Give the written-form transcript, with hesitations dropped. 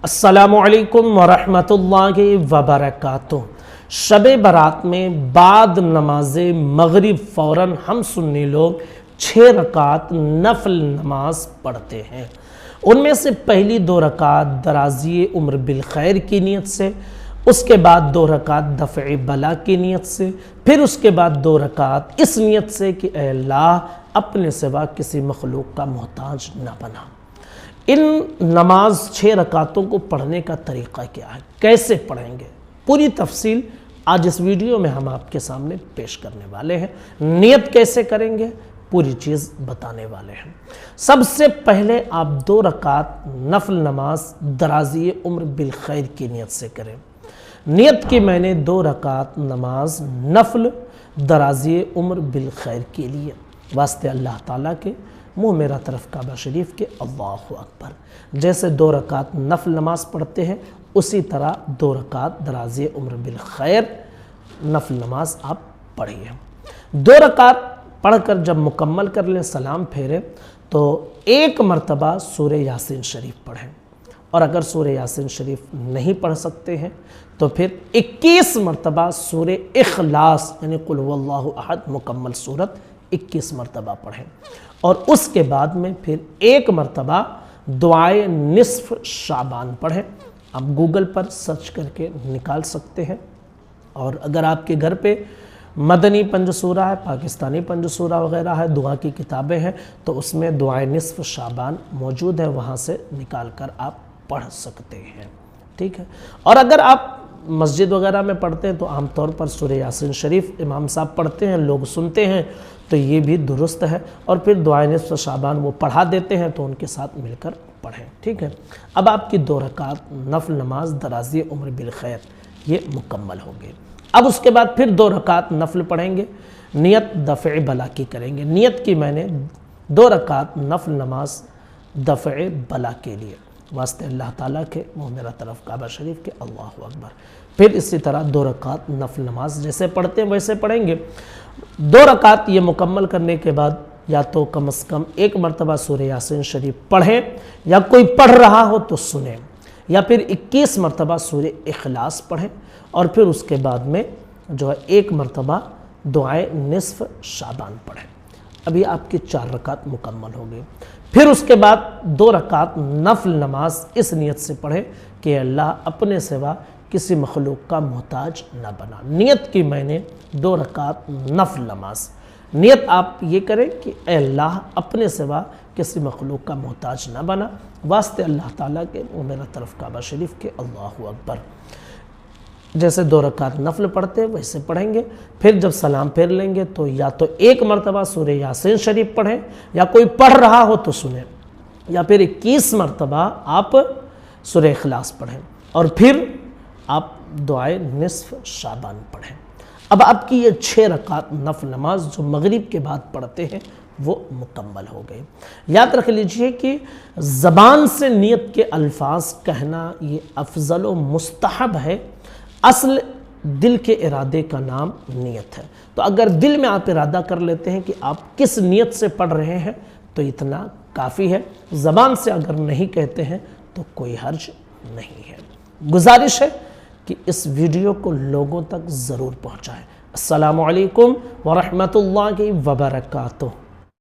अस्सलामु अलैकुम वरहमतुल्लाहि वबरकातुह। शब बारात में बाद नमाज मगरिब फ़ौरन हम सुन्नी लोग 6 रकात नफल नमाज पढ़ते हैं। उनमें से पहली 2 रकात दराज़ी उम्र बिल खैर की नीयत से, उसके बाद 2 रकात दफ़े बला की नीयत से, फिर उसके बाद 2 रकात इस नीयत से कि ऐ अल्लाह अपने सिवा किसी मखलूक का मोहताज ना बना। इन नमाज 6 रकातों को पढ़ने का तरीक़ा क्या है, कैसे पढ़ेंगे, पूरी तफसील आज इस वीडियो में हम आपके सामने पेश करने वाले हैं। नियत कैसे करेंगे, पूरी चीज़ बताने वाले हैं। सबसे पहले आप 2 रकात नफल नमाज दराज़ी उम्र बिल खैर की नीयत से करें। नियत की मैंने 2 रकात नमाज नफल दराज़ी उम्र बिल खैर के लिए, वास्ते अल्लाह ताला के, मुँह मेरा तरफ काबा शरीफ के, अल्लाहु अकबर। जैसे 2 रकात नफल नमाज पढ़ते हैं उसी तरह 2 रकात दराज़ी उम्र बिल खैर नफल नमाज आप पढ़िए। 2 रकात पढ़कर जब मुकम्मल कर लें, सलाम फेरें, तो 1 मरतबा सूरह यासीन शरीफ पढ़ें। और अगर सूरह यासीन शरीफ नहीं पढ़ सकते हैं तो फिर 21 मरतबा सूरह इखलास यानी कुल हुवल्लाहु अहद मुकम्मल सूरत 21 मरतबा पढ़ें। और उसके बाद में फिर 1 मरतबा दुआए निस्फ शाबान पढ़ें। आप गूगल पर सर्च करके निकाल सकते हैं। और अगर आपके घर पे मदनी पंजसूरा है, पाकिस्तानी पंजसूरा वगैरह है, दुआ की किताबें हैं, तो उसमें दुआए निस्फ शाबान मौजूद है, वहाँ से निकाल कर आप पढ़ सकते हैं। ठीक है। और अगर आप मस्जिद वगैरह में पढ़ते हैं तो आमतौर पर सूरह यासीन शरीफ इमाम साहब पढ़ते हैं, लोग सुनते हैं, तो ये भी दुरुस्त है। और फिर दुआए निस्फ शाबान वो पढ़ा देते हैं तो उनके साथ मिलकर पढ़ें। ठीक है। अब आपकी 2 रकात नफल नमाज दराज़ी उम्र बिल खैर ये मुकम्मल होगी। अब उसके बाद फिर 2 रकात नफल पढ़ेंगे, नियत दफ़े बला की करेंगे। नियत की मैंने 2 रकात नफल नमाज दफ़े बला के लिए, वास्ते अल्लाह ताला के, मुँह मेरा तरफ काबा शरीफ के, अल्लाहु अकबर। फिर इसी तरह 2 रकात नफल नमाज जैसे पढ़ते हैं वैसे पढ़ेंगे। 2 रकात ये मुकम्मल करने के बाद या तो कम से कम 1 मरतबा सूरह यासीन शरीफ पढ़ें, या कोई पढ़ रहा हो तो सुनें, या फिर 21 मरतबा सूरह इखलास पढ़ें। और फिर उसके बाद में जो है 1 मरतबा दुआए निस्फ शाबान पढ़ें। अभी आपकी 4 रकात मुकम्मल हो गई। फिर उसके बाद 2 रकात नफल नमाज इस नियत से पढ़ें कि अल्लाह अपने सिवा किसी मखलूक का मोहताज ना बना। नियत की मैंने 2 रकात नफल नमाज। नियत आप ये करें कि अल्लाह अपने सिवा किसी मखलूक का मोहताज ना बना, वास्ते अल्लाह ताला के, वो मेरा तरफ काबा शरीफ के, अल्लाहु अकबर। जैसे 2 रकात नफल पढ़ते हैं वैसे पढ़ेंगे। फिर जब सलाम फेर लेंगे तो या तो 1 मरतबा सूरह यासीन शरीफ पढ़ें, या कोई पढ़ रहा हो तो सुने, या फिर 21 मरतबा आप सूरह इखलास पढ़ें। और फिर आप दुआए निस्फ शाबान पढ़ें। अब आपकी ये 6 रकात नफल नमाज जो मगरिब के बाद पढ़ते हैं वो मुकम्मल हो गए। याद रख लीजिए कि ज़बान से नियत के अल्फाज कहना ये अफजल व मुस्तहब है। असल दिल के इरादे का नाम नियत है। तो अगर दिल में आप इरादा कर लेते हैं कि आप किस नियत से पढ़ रहे हैं तो इतना काफ़ी है। ज़बान से अगर नहीं कहते हैं तो कोई हर्ज नहीं है। गुजारिश है कि इस वीडियो को लोगों तक ज़रूर पहुँचाएँ। अस्सलामु अलैकुम वरहमतुल्लाहि वबरकातुह।